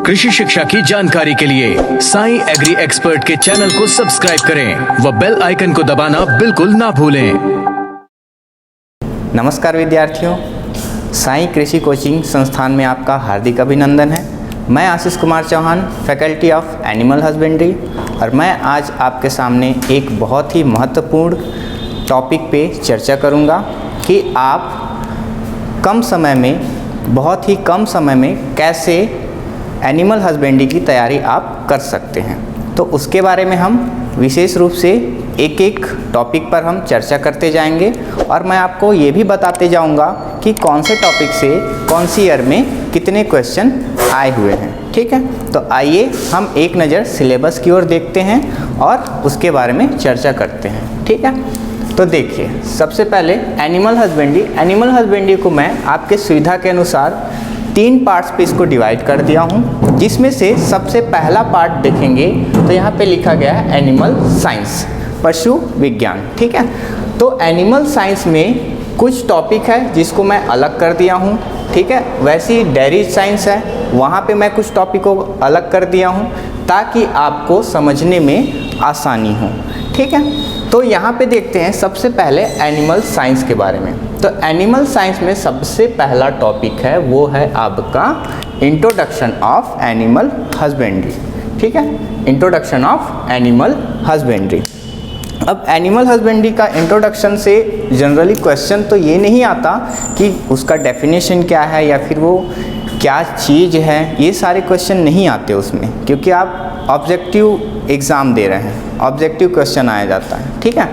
कृषि शिक्षा की जानकारी के लिए साई एग्री एक्सपर्ट के चैनल को सब्सक्राइब करें व बेल आइकन को दबाना बिल्कुल ना भूलें। नमस्कार विद्यार्थियों, साई कृषि कोचिंग संस्थान में आपका हार्दिक अभिनंदन है। मैं Ashish Kumar Chauhan, faculty of animal husbandry, और मैं आज आपके सामने एक बहुत ही महत्वपूर्ण टॉपिक पे चर्चा करूँगा कि आप बहुत ही कम समय में कैसे एनिमल हस्बेंड्री की तैयारी आप कर सकते हैं। तो उसके बारे में हम विशेष रूप से एक एक टॉपिक पर हम चर्चा करते जाएंगे, और मैं आपको ये भी बताते जाऊंगा कि कौन से टॉपिक से कौन सी ईयर में कितने क्वेश्चन आए हुए हैं। ठीक है, तो आइए हम एक नज़र सिलेबस की ओर देखते हैं और उसके बारे में चर्चा करते हैं। ठीक है, तो देखिए, सबसे पहले एनिमल हस्बेंड्री को मैं आपके सुविधा के अनुसार 3 पार्ट्स पे इसको डिवाइड कर दिया हूँ, जिसमें से सबसे पहला पार्ट देखेंगे तो यहाँ पे लिखा गया है एनिमल साइंस, पशु विज्ञान। ठीक है, तो एनिमल साइंस में कुछ टॉपिक है जिसको मैं अलग कर दिया हूँ। ठीक है, वैसे ही डेयरी साइंस है, वहाँ पे मैं कुछ टॉपिक को अलग कर दिया हूँ ताकि आपको समझने में आसानी हो। ठीक है, तो यहाँ पे देखते हैं सबसे पहले एनिमल साइंस के बारे में। तो एनिमल साइंस में सबसे पहला टॉपिक है वो है आपका इंट्रोडक्शन ऑफ एनिमल हस्बेंड्री। ठीक है, इंट्रोडक्शन ऑफ एनिमल हस्बेंड्री। अब एनिमल हस्बेंड्री का इंट्रोडक्शन से जनरली क्वेश्चन तो ये नहीं आता कि उसका डेफिनेशन क्या है या फिर वो क्या चीज़ है, ये सारे क्वेश्चन नहीं आते उसमें, क्योंकि आप ऑब्जेक्टिव एग्ज़ाम दे रहे हैं, ऑब्जेक्टिव क्वेश्चन आया जाता है। ठीक है,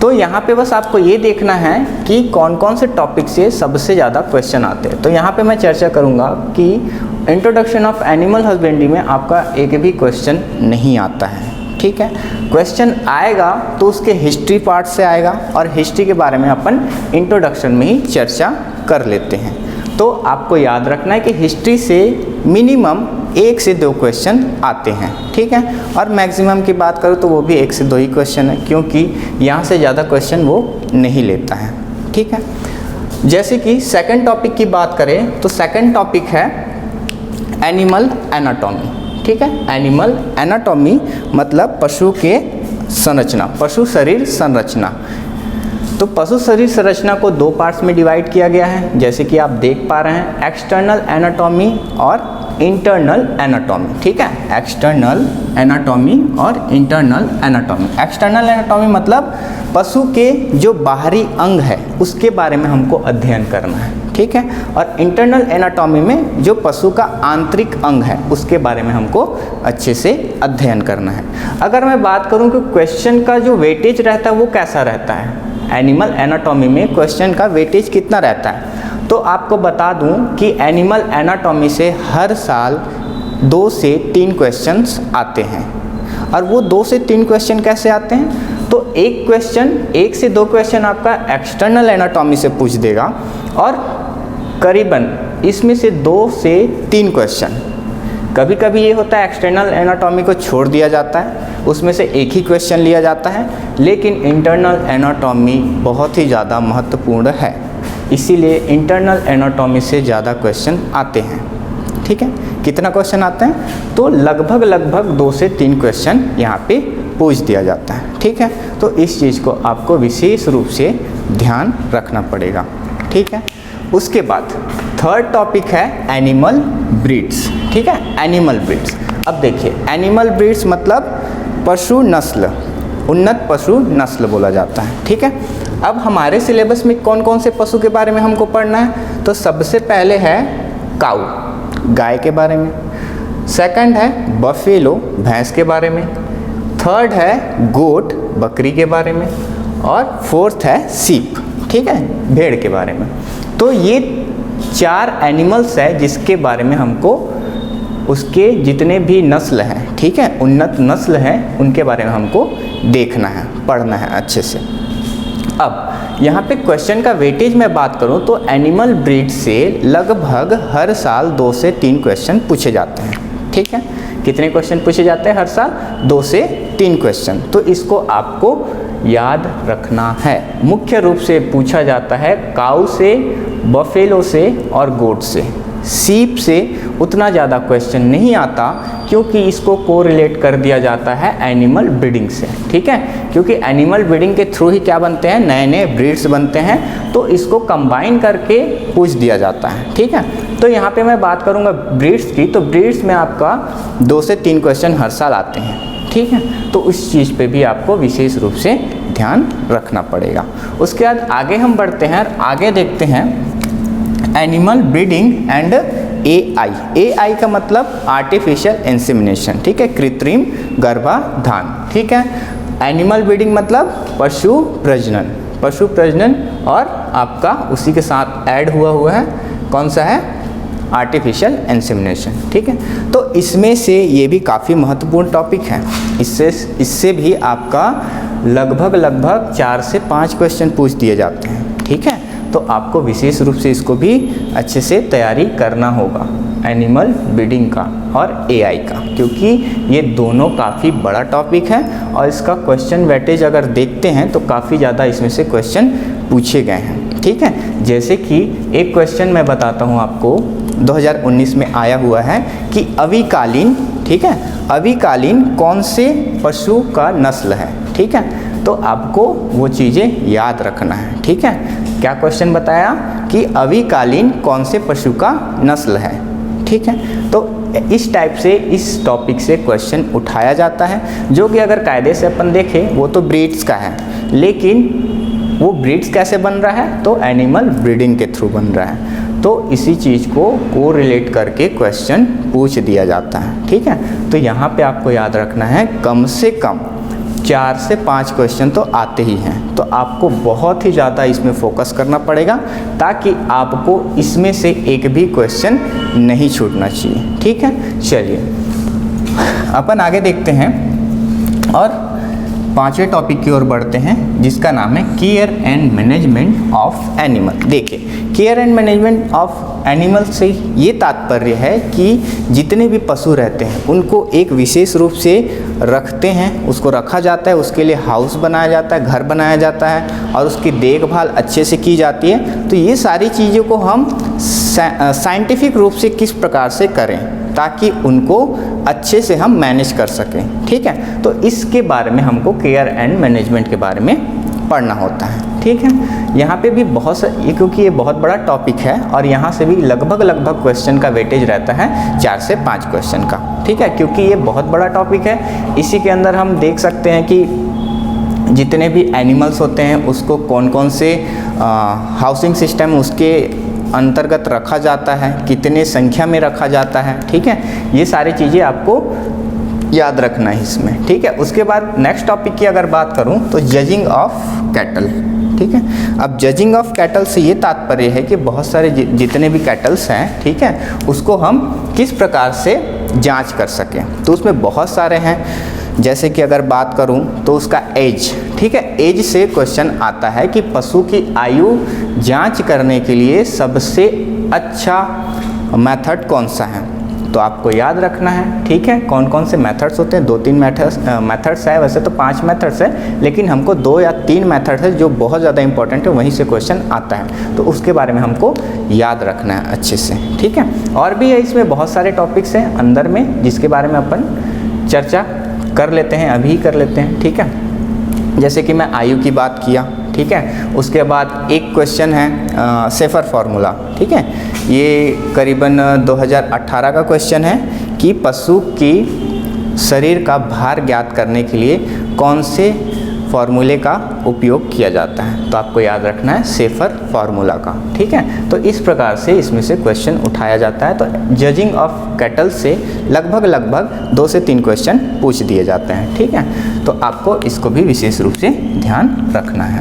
तो यहाँ पे बस आपको ये देखना है कि कौन कौन से टॉपिक से सबसे ज़्यादा क्वेश्चन आते हैं। तो यहाँ पे मैं चर्चा करूँगा कि इंट्रोडक्शन ऑफ एनिमल हस्बेंड्री में आपका एक भी क्वेश्चन नहीं आता है। ठीक है, क्वेश्चन आएगा तो उसके हिस्ट्री पार्ट से आएगा, और हिस्ट्री के बारे में अपन इंट्रोडक्शन में ही चर्चा कर लेते हैं। तो आपको याद रखना है कि हिस्ट्री से मिनिमम 1 से 2 क्वेश्चन आते हैं। ठीक है, और मैक्सिमम की बात करूँ तो वो भी 1 से 2 ही क्वेश्चन है, क्योंकि यहाँ से ज़्यादा क्वेश्चन वो नहीं लेता है। ठीक है, जैसे कि सेकंड टॉपिक की बात करें तो सेकंड टॉपिक है एनिमल एनाटॉमी। ठीक है, एनिमल एनाटॉमी मतलब पशु के संरचना, पशु शरीर संरचना। तो पशु शरीर संरचना को 2 पार्ट्स में डिवाइड किया गया है, जैसे कि आप देख पा रहे हैं, एक्सटर्नल एनाटॉमी और इंटरनल एनाटॉमी। ठीक है, एक्सटर्नल एनाटॉमी और इंटरनल एनाटॉमी। एक्सटर्नल एनाटॉमी मतलब पशु के जो बाहरी अंग है उसके बारे में हमको अध्ययन करना है। ठीक है, और इंटरनल एनाटॉमी में जो पशु का आंतरिक अंग है उसके बारे में हमको अच्छे से अध्ययन करना है। अगर मैं बात करूं कि क्वेश्चन का जो वेटेज रहता है वो कैसा रहता है, एनिमल एनाटॉमी में क्वेश्चन का वेटेज कितना रहता है, तो आपको बता दूं कि एनिमल एनाटॉमी से हर साल 2 से 3 क्वेश्चंस आते हैं। और वो 2 से 3 क्वेश्चन कैसे आते हैं, तो एक से 2 क्वेश्चन आपका एक्सटर्नल एनाटॉमी से पूछ देगा, और करीबन इसमें से 2 से 3 क्वेश्चन, कभी कभी ये होता है एक्सटर्नल एनाटॉमी को छोड़ दिया जाता है, उसमें से एक ही क्वेश्चन लिया जाता है, लेकिन इंटरनल एनाटॉमी बहुत ही ज़्यादा महत्वपूर्ण है, इसीलिए इंटरनल एनाटॉमी से ज़्यादा क्वेश्चन आते हैं। ठीक है, कितना क्वेश्चन आते हैं, तो लगभग 2 से 3 क्वेश्चन यहाँ पे पूछ दिया जाता है। ठीक है, तो इस चीज़ को आपको विशेष रूप से ध्यान रखना पड़ेगा। ठीक है, उसके बाद थर्ड टॉपिक है एनिमल ब्रीड्स। ठीक है, एनिमल ब्रीड्स। अब देखिए, एनिमल ब्रीड्स मतलब पशु नस्ल, उन्नत पशु नस्ल बोला जाता है। ठीक है, अब हमारे सिलेबस में कौन कौन से पशु के बारे में हमको पढ़ना है, तो सबसे पहले है काऊ, गाय के बारे में। सेकंड है बफेलो, भैंस के बारे में। थर्ड है गोट, बकरी के बारे में। और फोर्थ है सीप, ठीक है, भेड़ के बारे में। तो ये 4 एनिमल्स है जिसके बारे में हमको उसके जितने भी नस्ल हैं, ठीक है, उन्नत नस्ल हैं, उनके बारे में हमको देखना है, पढ़ना है अच्छे से। अब यहाँ पे क्वेश्चन का वेटेज मैं बात करूँ तो एनिमल ब्रीड से लगभग हर साल 2 से 3 क्वेश्चन पूछे जाते हैं। ठीक है, कितने क्वेश्चन पूछे जाते हैं हर साल, 2 से 3 क्वेश्चन। तो इसको आपको याद रखना है। मुख्य रूप से पूछा जाता है काऊ से, बफेलो से और गोट से। सीप से उतना ज़्यादा क्वेश्चन नहीं आता, क्योंकि इसको कोरिलेट कर दिया जाता है एनिमल ब्रीडिंग से, ठीक है, क्योंकि एनिमल ब्रीडिंग के थ्रू ही क्या बनते हैं, नए नए ब्रीड्स बनते हैं, तो इसको कंबाइन करके पूछ दिया जाता है, ठीक है। तो यहाँ पे मैं बात करूँगा ब्रीड्स की, तो ब्रीड्स में आपका 2 से 3 क्वेश्चन हर साल आते हैं, ठीक है, तो उस चीज़ पे भी आपको विशेष रूप से ध्यान रखना पड़ेगा। उसके बाद आगे हम बढ़ते हैं और आगे देखते हैं animal breeding and AI। AI का मतलब आर्टिफिशियल इंसेमिनेशन, ठीक है, कृत्रिम गर्भाधान, ठीक है। एनिमल ब्रीडिंग मतलब पशु प्रजनन और आपका उसी के साथ ऐड हुआ है कौन सा है, आर्टिफिशियल इंसेमिनेशन, ठीक है। तो इसमें से ये भी काफ़ी महत्वपूर्ण टॉपिक है, इससे भी आपका लगभग 4 से 5 क्वेश्चन पूछ दिए जाते हैं, ठीक है। तो आपको विशेष रूप से इसको भी अच्छे से तैयारी करना होगा, एनिमल ब्रीडिंग का और AI का, क्योंकि ये दोनों काफ़ी बड़ा टॉपिक है और इसका क्वेश्चन वेटेज अगर देखते हैं तो काफ़ी ज़्यादा इसमें से क्वेश्चन पूछे गए हैं, ठीक है। जैसे कि एक क्वेश्चन मैं बताता हूँ आपको, 2019 में आया हुआ है कि अविकालीन, ठीक है, अविकालीन कौन से पशु का नस्ल है, ठीक है। तो आपको वो चीज़ें याद रखना है, ठीक है। क्या क्वेश्चन बताया कि अविकालीन कौन से पशु का नस्ल है, ठीक है। तो इस टाइप से इस टॉपिक से क्वेश्चन उठाया जाता है, जो कि अगर कायदे से अपन देखें वो तो ब्रीड्स का है, लेकिन वो ब्रीड्स कैसे बन रहा है, तो एनिमल ब्रीडिंग के थ्रू बन रहा है। तो इसी चीज़ को कोरिलेट करके क्वेश्चन पूछ दिया जाता है, ठीक है। तो यहाँ पे आपको याद रखना है कम से कम 4 से 5 क्वेश्चन तो आते ही हैं, तो आपको बहुत ही ज़्यादा इसमें फोकस करना पड़ेगा ताकि आपको इसमें से एक भी क्वेश्चन नहीं छूटना चाहिए, ठीक है। चलिए अपन आगे देखते हैं और 5वें टॉपिक की ओर बढ़ते हैं, जिसका नाम है care and management of animal. देखिए, care and management of animal से ये तात्पर्य है कि जितने भी पशु रहते हैं उनको एक विशेष रूप से रखते हैं, उसको रखा जाता है, उसके लिए हाउस बनाया जाता है, घर बनाया जाता है और उसकी देखभाल अच्छे से की जाती है। तो ये सारी चीज़ों को हम साइंटिफिक रूप से किस प्रकार से करें ताकि उनको अच्छे से हम मैनेज कर सकें, ठीक है। तो इसके बारे में हमको केयर एंड मैनेजमेंट के बारे में पढ़ना होता है, ठीक है। यहाँ पे भी बहुत सारे, क्योंकि ये बहुत बड़ा टॉपिक है और यहाँ से भी लगभग क्वेश्चन का वेटेज रहता है 4 से 5 क्वेश्चन का, ठीक है, क्योंकि ये बहुत बड़ा टॉपिक है। इसी के अंदर हम देख सकते हैं कि जितने भी एनिमल्स होते हैं उसको कौन कौन से हाउसिंग सिस्टम उसके अंतर्गत रखा जाता है, कितने संख्या में रखा जाता है, ठीक है। ये सारी चीज़ें आपको याद रखना है इसमें, ठीक है। उसके बाद नेक्स्ट टॉपिक की अगर बात करूं तो जजिंग ऑफ कैटल, ठीक है। अब जजिंग ऑफ कैटल से ये तात्पर्य है कि बहुत सारे जितने भी कैटल्स हैं, ठीक है, उसको हम किस प्रकार से जांच कर सकें। तो उसमें बहुत सारे हैं, जैसे कि अगर बात करूं तो उसका एज, ठीक है, एज से क्वेश्चन आता है कि पशु की आयु जांच करने के लिए सबसे अच्छा मेथड कौन सा है। तो आपको याद रखना है, ठीक है, कौन कौन से मेथड्स होते हैं। 2-3 मेथड्स है, वैसे तो 5 मेथड्स है, लेकिन हमको 2 या 3 मेथड्स है जो बहुत ज़्यादा इंपॉर्टेंट है, वहीं से क्वेश्चन आता है, तो उसके बारे में हमको याद रखना है अच्छे से, ठीक है। और भी है इसमें बहुत सारे टॉपिक्स हैं अंदर में, जिसके बारे में अपन चर्चा कर लेते हैं, अभी कर लेते हैं, ठीक है। जैसे कि मैं आयु की बात किया, ठीक है। उसके बाद एक क्वेश्चन है सेफर फार्मूला, ठीक है, ये करीबन 2018 का क्वेश्चन है कि पशु की शरीर का भार ज्ञात करने के लिए कौन से फार्मूले का उपयोग किया जाता है। तो आपको याद रखना है सेफर फार्मूला का, ठीक है। तो इस प्रकार से इसमें से क्वेश्चन उठाया जाता है। तो जजिंग ऑफ कैटल से लगभग 2 से 3 क्वेश्चन पूछ दिए जाते हैं, ठीक है। तो आपको इसको भी विशेष रूप से ध्यान रखना है।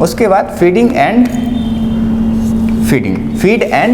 उसके बाद फीड एंड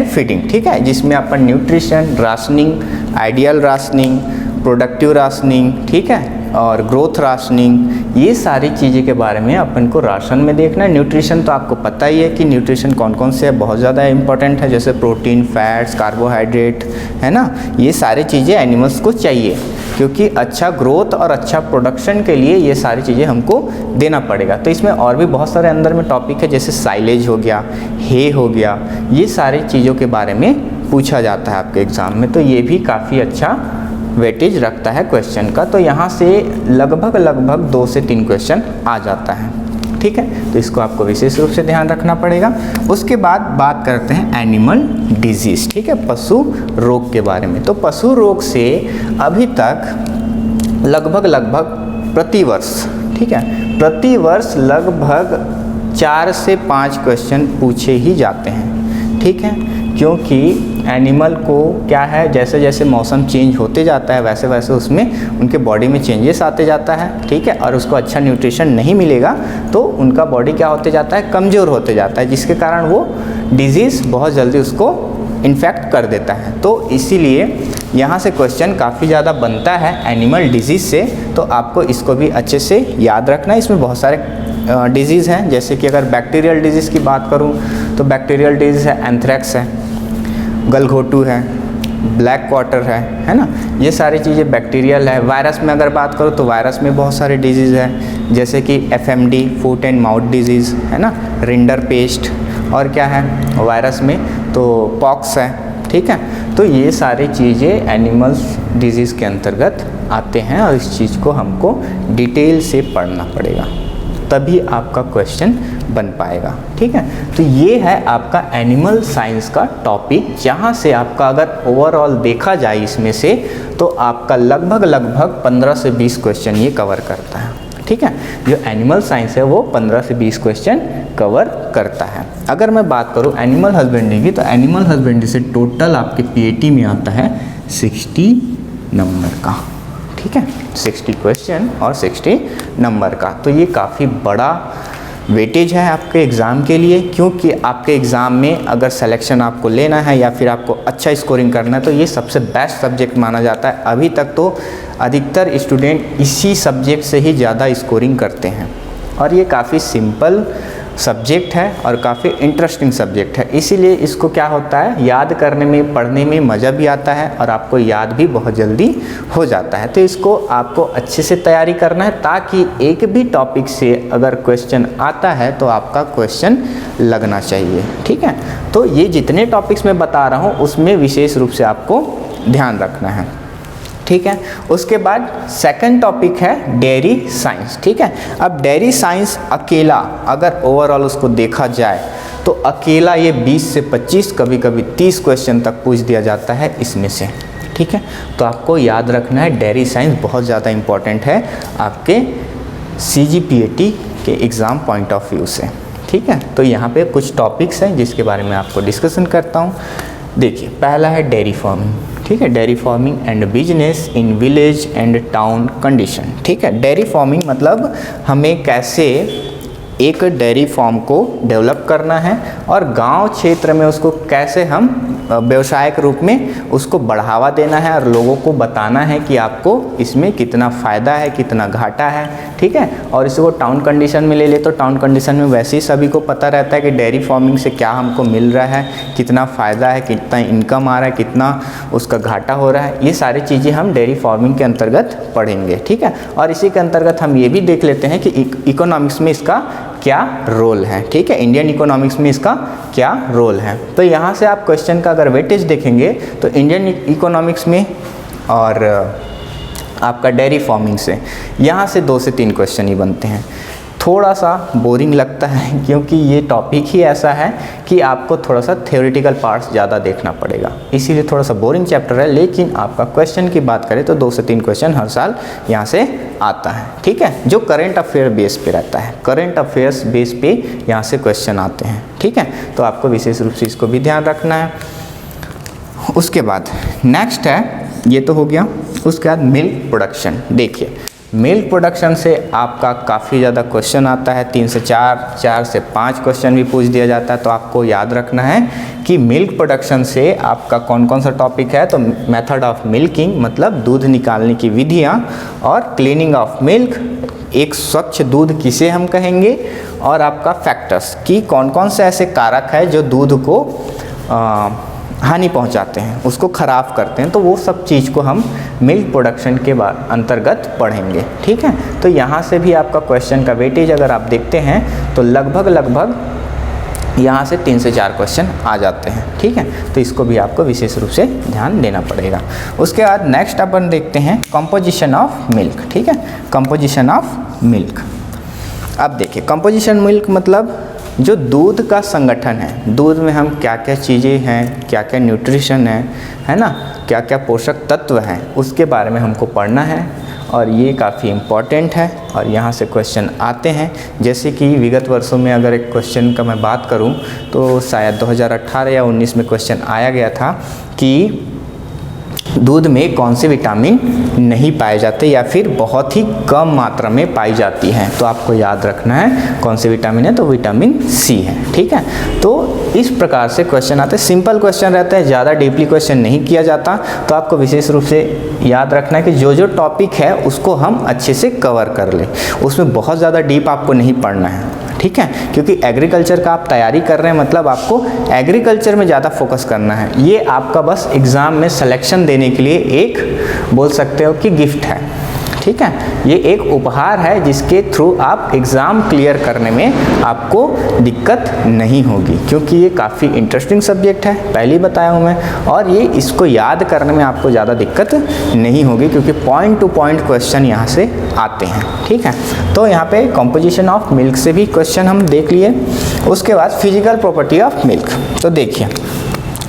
फीडिंग, ठीक है, जिसमें अपन nutrition, rationing, ideal rationing, productive rationing, ठीक है, और ग्रोथ राशनिंग, ये सारी चीज़ें के बारे में अपन को राशन में देखना है। न्यूट्रिशन तो आपको पता ही है कि न्यूट्रिशन कौन कौन से है, बहुत ज़्यादा इंपॉर्टेंट है, जैसे प्रोटीन, फैट्स, कार्बोहाइड्रेट, है ना, ये सारी चीज़ें एनिमल्स को चाहिए, क्योंकि अच्छा ग्रोथ और अच्छा प्रोडक्शन के लिए ये सारी चीज़ें हमको देना पड़ेगा। तो इसमें और भी बहुत सारे अंदर में टॉपिक है, जैसे साइलेज हो गया, हे हो गया, ये सारी चीज़ों के बारे में पूछा जाता है आपके एग्ज़ाम में, तो ये भी काफ़ी अच्छा वेटेज रखता है क्वेश्चन का। तो यहाँ से लगभग 2 से 3 क्वेश्चन आ जाता है, ठीक है। तो इसको आपको विशेष रूप से ध्यान रखना पड़ेगा। उसके बाद बात करते हैं एनिमल डिजीज़, ठीक है, पशु रोग के बारे में। तो पशु रोग से अभी तक लगभग प्रतिवर्ष, ठीक है, प्रतिवर्ष लगभग 4 से 5 क्वेश्चन पूछे ही जाते हैं, ठीक है। क्योंकि एनिमल को क्या है, जैसे जैसे मौसम चेंज होते जाता है वैसे वैसे उसमें उनके बॉडी में चेंजेस आते जाता है, ठीक है, और उसको अच्छा न्यूट्रिशन नहीं मिलेगा तो उनका बॉडी क्या होते जाता है, कमज़ोर होते जाता है, जिसके कारण वो डिजीज़ बहुत जल्दी उसको इन्फेक्ट कर देता है। तो इसीलिए यहाँ से क्वेश्चन काफ़ी ज़्यादा बनता है एनिमल डिजीज़ से, तो आपको इसको भी अच्छे से याद रखना है। इसमें बहुत सारे डिजीज़ हैं, जैसे कि अगर बैक्टीरियल डिजीज़ की बात करूँ तो बैक्टीरियल डिजीज़ है एंथ्रेक्स है, गलघोटू है, ब्लैक क्वार्टर है ना, ये सारी चीज़ें बैक्टीरियल है। वायरस में अगर बात करो तो वायरस में बहुत सारे डिजीज़ है, जैसे कि FMD foot and mouth disease है ना, रिंडर पेस्ट, और क्या है वायरस में तो पॉक्स है, ठीक है। तो ये सारी चीज़ें एनिमल्स डिजीज़ के अंतर्गत आते हैं और इस चीज़ को हमको डिटेल से पढ़ना पड़ेगा, तभी आपका क्वेश्चन बन पाएगा, ठीक है। तो ये है आपका एनिमल साइंस का टॉपिक, जहाँ से आपका अगर ओवरऑल देखा जाए इसमें से तो आपका लगभग 15 से 20 क्वेश्चन ये कवर करता है, ठीक है। जो एनिमल साइंस है वो 15 से 20 क्वेश्चन कवर करता है। अगर मैं बात करूँ एनिमल हस्बेंड्री की, तो एनिमल हस्बेंड्री से टोटल आपके PAT में आता है 60 नंबर का, ठीक है, 60 क्वेश्चन और 60 नंबर का। तो ये काफ़ी बड़ा वेटेज है आपके एग्ज़ाम के लिए, क्योंकि आपके एग्ज़ाम में अगर सिलेक्शन आपको लेना है या फिर आपको अच्छा स्कोरिंग करना है तो ये सबसे बेस्ट सब्जेक्ट माना जाता है। अभी तक तो अधिकतर स्टूडेंट इसी सब्जेक्ट से ही ज़्यादा स्कोरिंग करते हैं, और ये काफ़ी सिंपल सब्जेक्ट है और काफ़ी इंटरेस्टिंग सब्जेक्ट है, इसीलिए इसको क्या होता है, याद करने में, पढ़ने में मज़ा भी आता है और आपको याद भी बहुत जल्दी हो जाता है। तो इसको आपको अच्छे से तैयारी करना है, ताकि एक भी टॉपिक से अगर क्वेश्चन आता है तो आपका क्वेश्चन लगना चाहिए, ठीक है। तो ये जितने टॉपिक्स मैं बता रहा हूँ उसमें विशेष रूप से आपको ध्यान रखना है, ठीक है। उसके बाद सेकंड टॉपिक है डेयरी साइंस, ठीक है। अब डेयरी साइंस अकेला अगर ओवरऑल उसको देखा जाए तो अकेला ये 20 से 25 कभी कभी 30 क्वेश्चन तक पूछ दिया जाता है इसमें से, ठीक है। तो आपको याद रखना है डेयरी साइंस बहुत ज़्यादा इम्पॉर्टेंट है आपके CGPAT के एग्ज़ाम पॉइंट ऑफ व्यू से, ठीक है। तो यहाँ पे कुछ टॉपिक्स हैं जिसके बारे में आपको डिस्कशन करता हूँ। देखिए, पहला है डेयरी फार्मिंग, ठीक है, dairy farming and business in village and town condition, ठीक है। डेयरी फार्मिंग मतलब हमें कैसे एक डेयरी फार्म को डेवलप करना है और गांव क्षेत्र में उसको कैसे हम व्यवसायिक रूप में उसको बढ़ावा देना है और लोगों को बताना है कि आपको इसमें कितना फ़ायदा है, कितना घाटा है, ठीक है। और इसको टाउन कंडीशन में ले ले तो टाउन कंडीशन में वैसे ही सभी को पता रहता है कि डेयरी फार्मिंग से क्या हमको मिल रहा है, कितना फ़ायदा है, कितना इनकम आ रहा है, कितना उसका घाटा हो रहा है। ये सारी चीज़ें हम डेयरी फार्मिंग के अंतर्गत पढ़ेंगे, ठीक है। और इसी के अंतर्गत हम ये भी देख लेते हैं कि इकोनॉमिक्स में इसका क्या रोल है, ठीक है, इंडियन इकोनॉमिक्स में इसका क्या रोल है। तो यहाँ से आप क्वेश्चन का अगर वेटेज देखेंगे तो इंडियन इकोनॉमिक्स में और आपका डेयरी फार्मिंग से यहाँ से 2 से 3 क्वेश्चन ही बनते हैं। थोड़ा सा बोरिंग लगता है क्योंकि ये टॉपिक ही ऐसा है कि आपको थोड़ा सा थ्योरेटिकल पार्ट्स ज़्यादा देखना पड़ेगा, इसीलिए थोड़ा सा बोरिंग चैप्टर है। लेकिन आपका क्वेश्चन की बात करें तो 2 से 3 क्वेश्चन हर साल यहाँ से आता है, ठीक है, जो करंट अफेयर बेस पे रहता है, करंट अफेयर्स बेस पे यहाँ से क्वेश्चन आते हैं, ठीक है। तो आपको विशेष रूप से इसको भी ध्यान रखना है। उसके बाद नेक्स्ट है, ये तो हो गया। उसके बाद मिल्क प्रोडक्शन। देखिए, मिल्क प्रोडक्शन से आपका काफ़ी ज़्यादा क्वेश्चन आता है, 3 से 4 से 5 क्वेश्चन भी पूछ दिया जाता है। तो आपको याद रखना है कि मिल्क प्रोडक्शन से आपका कौन कौन सा टॉपिक है। तो मेथड ऑफ मिल्किंग मतलब दूध निकालने की विधियाँ, और क्लीनिंग ऑफ मिल्क, एक स्वच्छ दूध किसे हम कहेंगे, और आपका फैक्टर्स कि कौन कौन से ऐसे कारक है जो दूध को हानि पहुंचाते हैं, उसको ख़राब करते हैं। तो वो सब चीज़ को हम मिल्क प्रोडक्शन के अंतर्गत पढ़ेंगे, ठीक है। तो यहाँ से भी आपका क्वेश्चन का वेटेज अगर आप देखते हैं तो लगभग यहाँ से 3 से 4 क्वेश्चन आ जाते हैं, ठीक है। तो इसको भी आपको विशेष रूप से ध्यान देना पड़ेगा। उसके बाद नेक्स्ट अपन देखते हैं कंपोजिशन ऑफ मिल्क, ठीक है, कंपोजिशन ऑफ मिल्क। अब देखिए कंपोजिशन मिल्क मतलब जो दूध का संगठन है, दूध में हम क्या क्या चीज़ें हैं, क्या क्या न्यूट्रिशन है ना, क्या क्या पोषक तत्व हैं, उसके बारे में हमको पढ़ना है और ये काफ़ी इम्पॉर्टेंट है। और यहाँ से क्वेश्चन आते हैं, जैसे कि विगत वर्षों में अगर एक क्वेश्चन का मैं बात करूँ तो शायद 2018 या 19 में क्वेश्चन आया गया था कि दूध में कौन से विटामिन नहीं पाए जाते या फिर बहुत ही कम मात्रा में पाई जाती हैं। तो आपको याद रखना है कौन से विटामिन है, तो विटामिन सी है, ठीक है। तो इस प्रकार से क्वेश्चन आते हैं, सिंपल क्वेश्चन रहता है, ज़्यादा डीपली क्वेश्चन नहीं किया जाता। तो आपको विशेष रूप से याद रखना है कि जो जो टॉपिक है उसको हम अच्छे से कवर कर लें, उसमें बहुत ज़्यादा डीप आपको नहीं पढ़ना है, ठीक है। क्योंकि एग्रीकल्चर का आप तैयारी कर रहे हैं मतलब आपको एग्रीकल्चर में ज़्यादा फोकस करना है। ये आपका बस एग्ज़ाम में सिलेक्शन देने के लिए एक बोल सकते हो कि गिफ्ट है, ठीक है। ये एक उपहार है जिसके थ्रू आप एग्ज़ाम क्लियर करने में आपको दिक्कत नहीं होगी, क्योंकि ये काफ़ी इंटरेस्टिंग सब्जेक्ट है, पहले ही बताया हूँ मैं। और ये इसको याद करने में आपको ज़्यादा दिक्कत नहीं होगी, क्योंकि पॉइंट टू पॉइंट क्वेश्चन यहाँ से आते हैं, ठीक है। तो यहाँ पे कंपोजिशन ऑफ मिल्क से भी क्वेश्चन हम देख लिए। उसके बाद फिजिकल प्रॉपर्टी ऑफ मिल्क। तो देखिए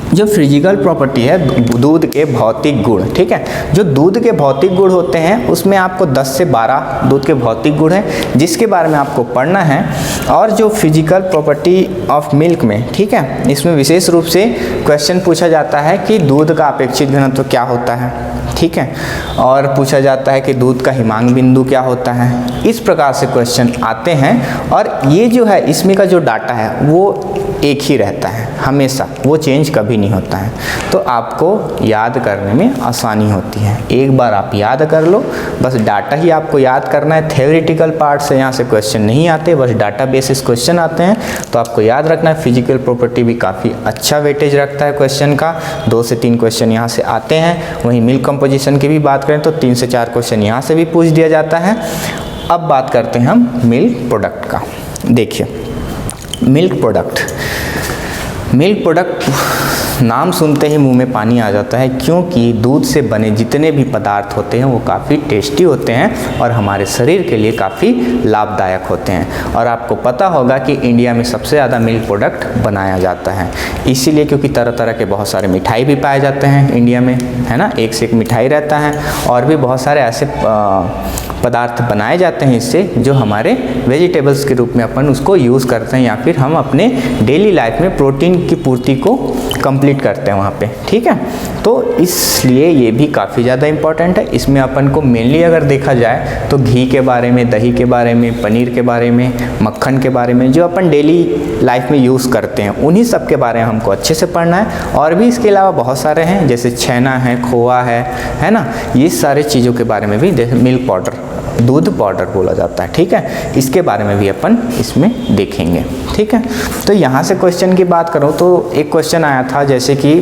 जो फिजिकल प्रॉपर्टी है दूध के भौतिक गुण, ठीक है, जो दूध के भौतिक गुण होते हैं उसमें आपको 10 से 12 दूध के भौतिक गुण हैं जिसके बारे में आपको पढ़ना है। और जो फिजिकल प्रॉपर्टी ऑफ मिल्क में, ठीक है, इसमें विशेष रूप से क्वेश्चन पूछा जाता है कि दूध का अपेक्षित घनत्व क्या होता है, ठीक है, और पूछा जाता है कि दूध का हिमांक बिंदु क्या होता है। इस प्रकार से क्वेश्चन आते हैं और ये जो है इसमें का जो डाटा है वो एक ही रहता है हमेशा, वो चेंज कभी नहीं होता है। तो आपको याद करने में आसानी होती है, एक बार आप याद कर लो, बस डाटा ही आपको याद करना है। थ्योरेटिकल पार्ट से यहाँ से क्वेश्चन नहीं आते, बस डाटा बेसिस क्वेश्चन आते हैं। तो आपको याद रखना है फिजिकल प्रॉपर्टी भी काफ़ी अच्छा वेटेज रखता है क्वेश्चन का, 2 से 3 क्वेश्चन यहाँ से आते हैं। वहीं मिल्क कंपोजिशन की भी बात करें तो 3 से 4 क्वेश्चन यहाँ से भी पूछ दिया जाता है। अब बात करते हैं हम मिल्क प्रोडक्ट का। देखिए मिल्क प्रोडक्ट नाम सुनते ही मुंह में पानी आ जाता है, क्योंकि दूध से बने जितने भी पदार्थ होते हैं वो काफ़ी टेस्टी होते हैं और हमारे शरीर के लिए काफ़ी लाभदायक होते हैं। और आपको पता होगा कि इंडिया में सबसे ज़्यादा मिल्क प्रोडक्ट बनाया जाता है, इसीलिए क्योंकि तरह तरह के बहुत सारे मिठाई भी पाए जाते हैं इंडिया में, है ना, एक से एक मिठाई रहता है। और भी बहुत सारे ऐसे पदार्थ बनाए जाते हैं इससे, जो हमारे वेजिटेबल्स के रूप में अपन उसको यूज़ करते हैं या फिर हम अपने डेली लाइफ में प्रोटीन की पूर्ति को कंप्लीट करते हैं वहाँ पे, ठीक है। तो इसलिए ये भी काफ़ी ज़्यादा इम्पॉर्टेंट है। इसमें अपन को मेनली अगर देखा जाए तो घी के बारे में, दही के बारे में, पनीर के बारे में, मक्खन के बारे में, जो अपन डेली लाइफ में यूज़ करते हैं उन्हीं सब के बारे में हमको अच्छे से पढ़ना है। और भी इसके अलावा बहुत सारे हैं, जैसे छेना है, खोआ है ना, ये सारे चीज़ों के बारे में भी मिल्क पाउडर, दूध पाउडर बोला जाता है, ठीक है, इसके बारे में भी अपन इसमें देखेंगे, ठीक है। तो यहाँ से क्वेश्चन की बात करूँ तो एक क्वेश्चन आया था, जैसे कि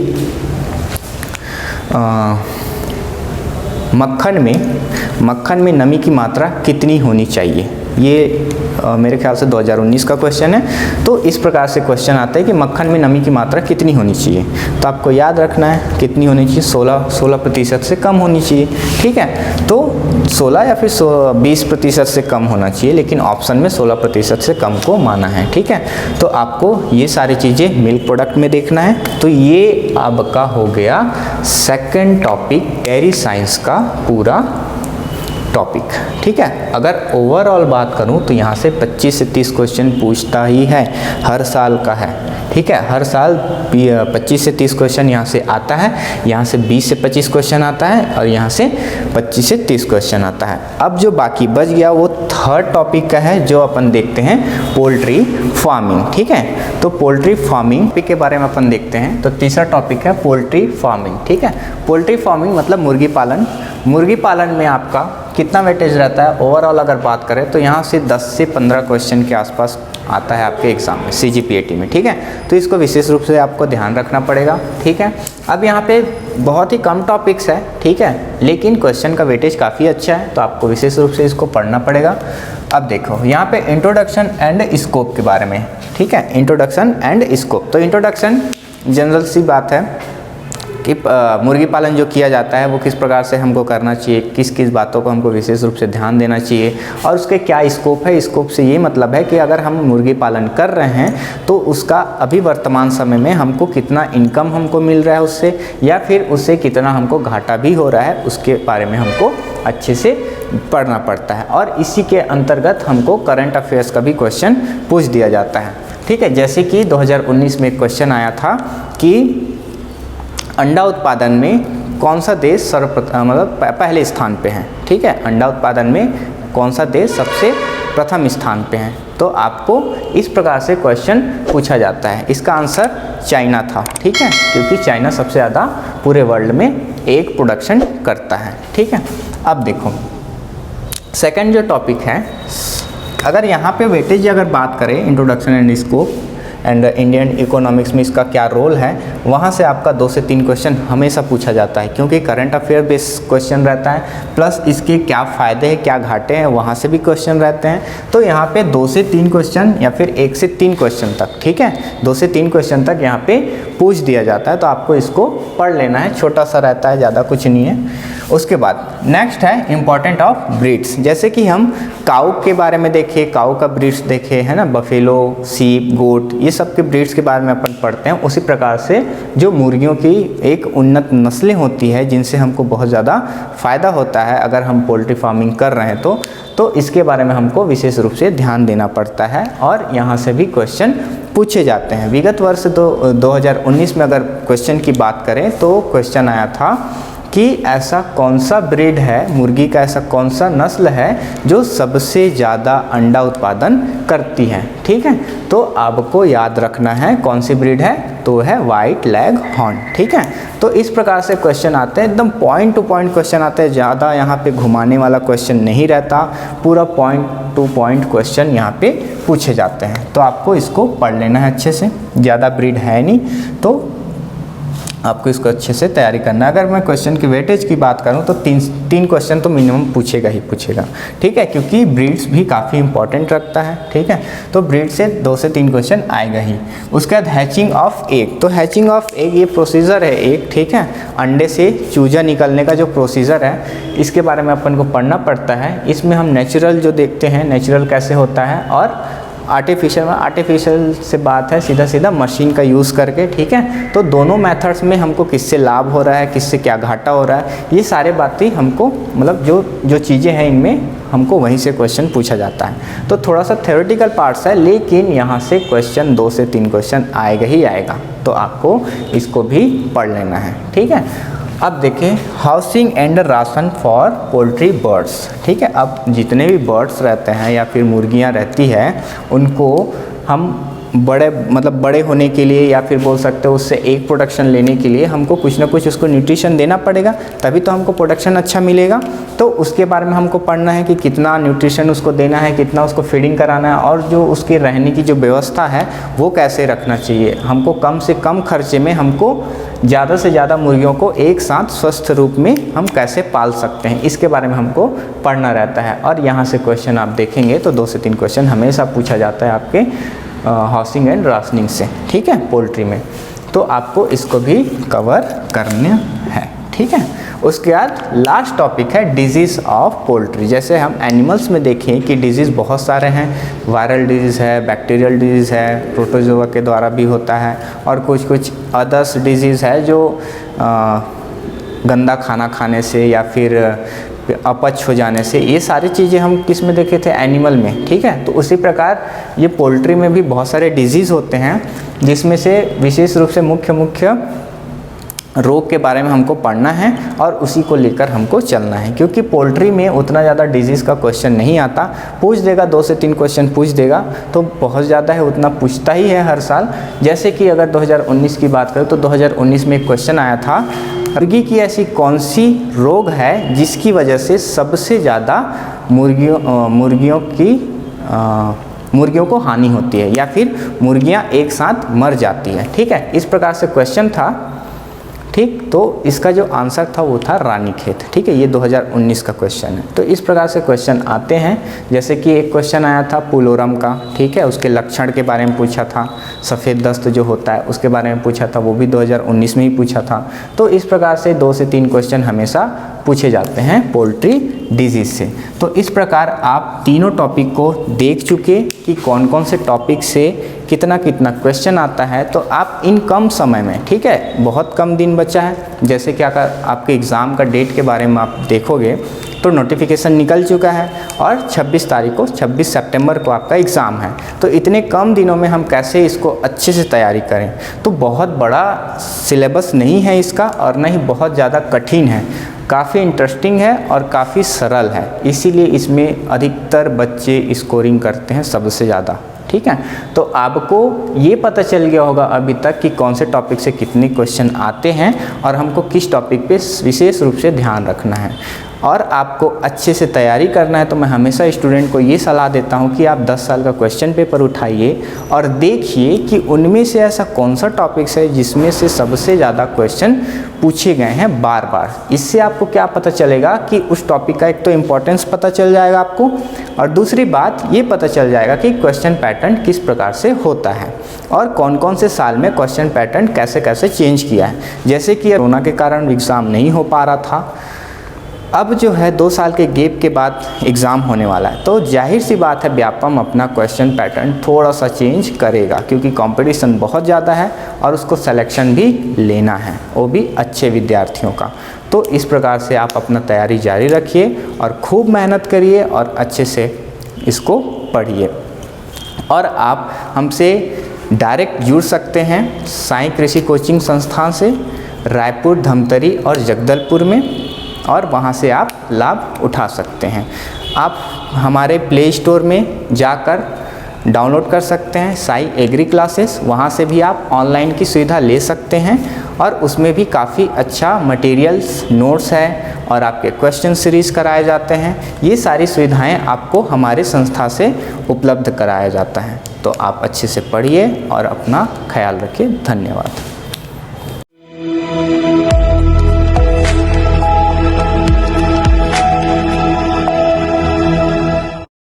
मक्खन में नमी की मात्रा कितनी होनी चाहिए। ये मेरे ख्याल से 2019 का क्वेश्चन है। तो इस प्रकार से क्वेश्चन आता है कि मक्खन में नमी की मात्रा कितनी होनी चाहिए। तो आपको याद रखना है कितनी होनी चाहिए, 16% से कम होनी चाहिए, ठीक है। तो 16 या फिर 20% से कम होना चाहिए, लेकिन ऑप्शन में 16% से कम को माना है, ठीक है। तो आपको ये सारी चीज़ें मिल्क प्रोडक्ट में देखना है। तो ये आपका हो गया सेकंड टॉपिक डेयरी साइंस का पूरा टॉपिक, ठीक है। अगर ओवरऑल बात करूं तो यहाँ से 25 से 30 क्वेश्चन पूछता ही है, हर साल का है, ठीक है। हर साल 25 से 30 क्वेश्चन यहाँ से आता है, यहाँ से 20 से 25 क्वेश्चन आता है और यहाँ से 25 से 30 क्वेश्चन आता है। अब जो बाकी बच गया वो थर्ड टॉपिक का है, जो अपन देखते हैं पोल्ट्री फार्मिंग, ठीक है। तो पोल्ट्री फार्मिंग के बारे में अपन देखते हैं। तो तीसरा टॉपिक है पोल्ट्री फार्मिंग, ठीक है। पोल्ट्री फार्मिंग मतलब मुर्गी पालन। मुर्गी पालन में आपका कितना वेटेज रहता है ओवरऑल अगर बात करें तो यहाँ से 10 से 15 क्वेश्चन के आसपास आता है आपके एग्जाम में, CGPAT में, ठीक है। तो इसको विशेष रूप से आपको ध्यान रखना पड़ेगा, ठीक है। अब यहाँ पे बहुत ही कम टॉपिक्स है, ठीक है, लेकिन क्वेश्चन का वेटेज काफ़ी अच्छा है, तो आपको विशेष रूप से इसको पढ़ना पड़ेगा। अब देखो यहाँ पे इंट्रोडक्शन एंड स्कोप के बारे में, ठीक है, इंट्रोडक्शन एंड स्कोप। तो इंट्रोडक्शन जनरल सी बात है कि मुर्गी पालन जो किया जाता है वो किस प्रकार से हमको करना चाहिए, किस किस बातों को हमको विशेष रूप से ध्यान देना चाहिए और उसके क्या स्कोप है। स्कोप से ये मतलब है कि अगर हम मुर्गी पालन कर रहे हैं तो उसका अभी वर्तमान समय में हमको कितना इनकम हमको मिल रहा है उससे, या फिर उससे कितना हमको घाटा भी हो रहा है, उसके बारे में हमको अच्छे से पढ़ना पड़ता है। और इसी के अंतर्गत हमको करंट अफेयर्स का भी क्वेश्चन पूछ दिया जाता है, ठीक है। जैसे कि 2019 में एक क्वेश्चन आया था कि अंडा उत्पादन में कौन सा देश सर्वप्रथम मतलब पहले स्थान पे है, ठीक है, अंडा उत्पादन में कौन सा देश सबसे प्रथम स्थान पे है। तो आपको इस प्रकार से क्वेश्चन पूछा जाता है। इसका आंसर चाइना था, ठीक है, क्योंकि चाइना सबसे ज़्यादा पूरे वर्ल्ड में एग प्रोडक्शन करता है, ठीक है। अब देखो सेकंड जो टॉपिक है, अगर यहाँ पे वेटेज अगर बात करें introduction and scope and Indian economics में इसका क्या रोल है, वहाँ से आपका 2 से 3 क्वेश्चन हमेशा पूछा जाता है, क्योंकि करंट अफेयर बेस्ड क्वेश्चन रहता है, प्लस इसके क्या फ़ायदे हैं क्या घाटे हैं वहाँ से भी क्वेश्चन रहते हैं। तो यहाँ पे 2 से 3 क्वेश्चन या फिर 1 से 3 क्वेश्चन तक, ठीक है, 2 से 3 क्वेश्चन तक यहाँ पे पूछ दिया जाता है। तो आपको इसको पढ़ लेना है, छोटा सा रहता है, ज़्यादा कुछ नहीं है। उसके बाद नेक्स्ट है इम्पॉर्टेंट ऑफ ब्रीड्स। जैसे कि हम काऊ के बारे में देखे, काऊ का ब्रीड्स देखे है ना, बफेलो, सीप, गोट, ये सब के ब्रीड्स के बारे में अपन पढ़ते हैं। उसी प्रकार से जो मुर्गियों की एक उन्नत नस्लें होती है जिनसे हमको बहुत ज़्यादा फ़ायदा होता है अगर हम पोल्ट्री फार्मिंग कर रहे हैं तो इसके बारे में हमको विशेष रूप से ध्यान देना पड़ता है और यहाँ से भी क्वेश्चन पूछे जाते हैं। विगत वर्ष 2019 में अगर क्वेश्चन की बात करें तो क्वेश्चन आया था कि ऐसा कौन सा ब्रीड है, मुर्गी का ऐसा कौन सा नस्ल है जो सबसे ज़्यादा अंडा उत्पादन करती है, ठीक है। तो आपको याद रखना है कौन सी ब्रीड है, तो है वाइट लेग हॉर्न, ठीक है। तो इस प्रकार से क्वेश्चन आते हैं, एकदम पॉइंट टू पॉइंट क्वेश्चन आते हैं, ज़्यादा यहाँ पे घुमाने वाला क्वेश्चन नहीं रहता, पूरा पॉइंट टू पॉइंट क्वेश्चन यहाँ पे पूछे जाते हैं। तो आपको इसको पढ़ लेना है अच्छे से, ज़्यादा ब्रीड है नहीं तो आपको इसको अच्छे से तैयारी करना है। अगर मैं क्वेश्चन की वेटेज की बात करूं तो तीन क्वेश्चन तो मिनिमम पूछेगा ही पूछेगा, ठीक है, क्योंकि ब्रीड्स भी काफ़ी इंपॉर्टेंट रखता है, ठीक है। तो ब्रीड से 2 से 3 क्वेश्चन आएगा ही। उसके बाद हैचिंग ऑफ एग, तो हैचिंग ऑफ एग ये प्रोसीजर है एक, ठीक है, अंडे से चूजा निकलने का जो प्रोसीजर है इसके बारे में अपन को पढ़ना पड़ता है। इसमें हम नेचुरल जो देखते हैं, नेचुरल कैसे होता है, और आर्टिफिशियल में, आर्टिफिशियल से बात है सीधा सीधा मशीन का यूज़ करके, ठीक है। तो दोनों मेथड्स में हमको किससे लाभ हो रहा है, किससे क्या घाटा हो रहा है, ये सारे बातें हमको मतलब जो चीज़ें हैं इनमें हमको वहीं से क्वेश्चन पूछा जाता है। तो थोड़ा सा थ्योरेटिकल पार्ट्स है, लेकिन यहाँ से क्वेश्चन 2 से 3 क्वेश्चन आएगा ही आएगा, तो आपको इसको भी पढ़ लेना है, ठीक है। अब देखें housing and ration for poultry birds, ठीक है। अब जितने भी बर्ड्स रहते हैं या फिर मुर्गियां रहती है उनको हम बड़े होने के लिए या फिर बोल सकते हो उससे एग प्रोडक्शन लेने के लिए हमको कुछ ना कुछ उसको न्यूट्रिशन देना पड़ेगा, तभी तो हमको प्रोडक्शन अच्छा मिलेगा। तो उसके बारे में हमको पढ़ना है कि कितना न्यूट्रिशन उसको देना है, कितना उसको फीडिंग कराना है, और जो उसके रहने की जो व्यवस्था है वो कैसे रखना चाहिए। हमको कम से कम खर्चे में हमको ज़्यादा से ज़्यादा मुर्गियों को एक साथ स्वस्थ रूप में हम कैसे पाल सकते हैं, इसके बारे में हमको पढ़ना रहता है। और यहाँ से क्वेश्चन आप देखेंगे तो 2 से 3 क्वेश्चन हमेशा पूछा जाता है आपके हाउसिंग एंड राशनिंग से, ठीक है, पोल्ट्री में। तो आपको इसको भी कवर करना है, ठीक है। उसके बाद लास्ट टॉपिक है डिजीज़ ऑफ पोल्ट्री। जैसे हम एनिमल्स में देखें कि डिजीज़ बहुत सारे हैं, वायरल डिजीज़ है, बैक्टीरियल डिजीज़ है, प्रोटोजोआ के द्वारा भी होता है, और कुछ अदर्स डिजीज़ है जो गंदा खाना खाने से या फिर अपच हो जाने से, ये सारी चीज़ें हम किस में देखे थे, एनिमल में, ठीक है। तो उसी प्रकार ये पोल्ट्री में भी बहुत सारे डिजीज़ होते हैं, जिसमें से विशेष रूप से मुख्य रोग के बारे में हमको पढ़ना है और उसी को लेकर हमको चलना है, क्योंकि पोल्ट्री में उतना ज़्यादा डिजीज़ का क्वेश्चन नहीं आता। पूछ देगा 2 से 3 क्वेश्चन पूछ देगा, तो बहुत ज़्यादा है उतना पूछता ही है हर साल। जैसे कि अगर 2019 की बात करें तो 2019 में एक क्वेश्चन आया था, मुर्गी की ऐसी कौन सी रोग है जिसकी वजह से सबसे ज़्यादा मुर्गियों को हानि होती है या फिर मुर्गियां एक साथ मर जाती है, ठीक है। इस प्रकार से क्वेश्चन था, ठीक। तो इसका जो आंसर था वो था रानीखेत, ठीक है। ये 2019 का क्वेश्चन है। तो इस प्रकार से क्वेश्चन आते हैं। जैसे कि एक क्वेश्चन आया था पुलोरम का, ठीक है, उसके लक्षण के बारे में पूछा था। सफ़ेद दस्त जो होता है उसके बारे में पूछा था, वो भी 2019 में ही पूछा था। तो इस प्रकार से 2 से 3 क्वेश्चन हमेशा पूछे जाते हैं पोल्ट्री डिजीज़ से। तो इस प्रकार आप तीनों टॉपिक को देख चुके कि कौन कौन से टॉपिक से कितना कितना क्वेश्चन आता है। तो आप इन कम समय में, ठीक है, बहुत कम दिन बचा है, जैसे कि अगर आपके एग्ज़ाम का डेट के बारे में आप देखोगे तो नोटिफिकेशन निकल चुका है और 26 तारीख को 26 सितंबर को आपका एग्ज़ाम है। तो इतने कम दिनों में हम कैसे इसको अच्छे से तैयारी करें। तो बहुत बड़ा सिलेबस नहीं है इसका और न ही बहुत ज़्यादा कठिन है, काफ़ी इंटरेस्टिंग है और काफ़ी सरल है, इसीलिए इसमें अधिकतर बच्चे स्कोरिंग करते हैं सबसे ज़्यादा, ठीक है। तो आपको ये पता चल गया होगा अभी तक कि कौन से टॉपिक से कितने क्वेश्चन आते हैं और हमको किस टॉपिक पे विशेष रूप से ध्यान रखना है और आपको अच्छे से तैयारी करना है। तो मैं हमेशा स्टूडेंट को ये सलाह देता हूँ कि आप 10 साल का क्वेश्चन पेपर उठाइए और देखिए कि उनमें से ऐसा कौन सा टॉपिक्स है जिसमें से सबसे ज़्यादा क्वेश्चन पूछे गए हैं बार बार। इससे आपको क्या पता चलेगा कि उस टॉपिक का एक तो इम्पोर्टेंस पता चल जाएगा आपको और दूसरी बात ये पता चल जाएगा कि क्वेश्चन पैटर्न किस प्रकार से होता है और कौन कौन से साल में क्वेश्चन पैटर्न कैसे कैसे चेंज किया है। जैसे कि कोरोना के कारण एग्ज़ाम नहीं हो पा रहा था, अब जो है 2 साल के गैप के बाद एग्ज़ाम होने वाला है। तो जाहिर सी बात है व्यापम अपना क्वेश्चन पैटर्न थोड़ा सा चेंज करेगा क्योंकि कंपटीशन बहुत ज़्यादा है और उसको सिलेक्शन भी लेना है, वो भी अच्छे विद्यार्थियों का। तो इस प्रकार से आप अपना तैयारी जारी रखिए और खूब मेहनत करिए और अच्छे से इसको पढ़िए। और आप हमसे डायरेक्ट जुड़ सकते हैं साईं कृषि कोचिंग संस्थान से, रायपुर, धमतरी और जगदलपुर में, और वहाँ से आप लाभ उठा सकते हैं। आप हमारे प्ले स्टोर में जाकर डाउनलोड कर सकते हैं साई एग्री क्लासेस, वहाँ से भी आप ऑनलाइन की सुविधा ले सकते हैं और उसमें भी काफ़ी अच्छा मटेरियल्स, नोट्स है और आपके क्वेश्चन सीरीज़ कराए जाते हैं। ये सारी सुविधाएं आपको हमारे संस्था से उपलब्ध कराया जाता है। तो आप अच्छे से पढ़िए और अपना ख्याल रखिए। धन्यवाद।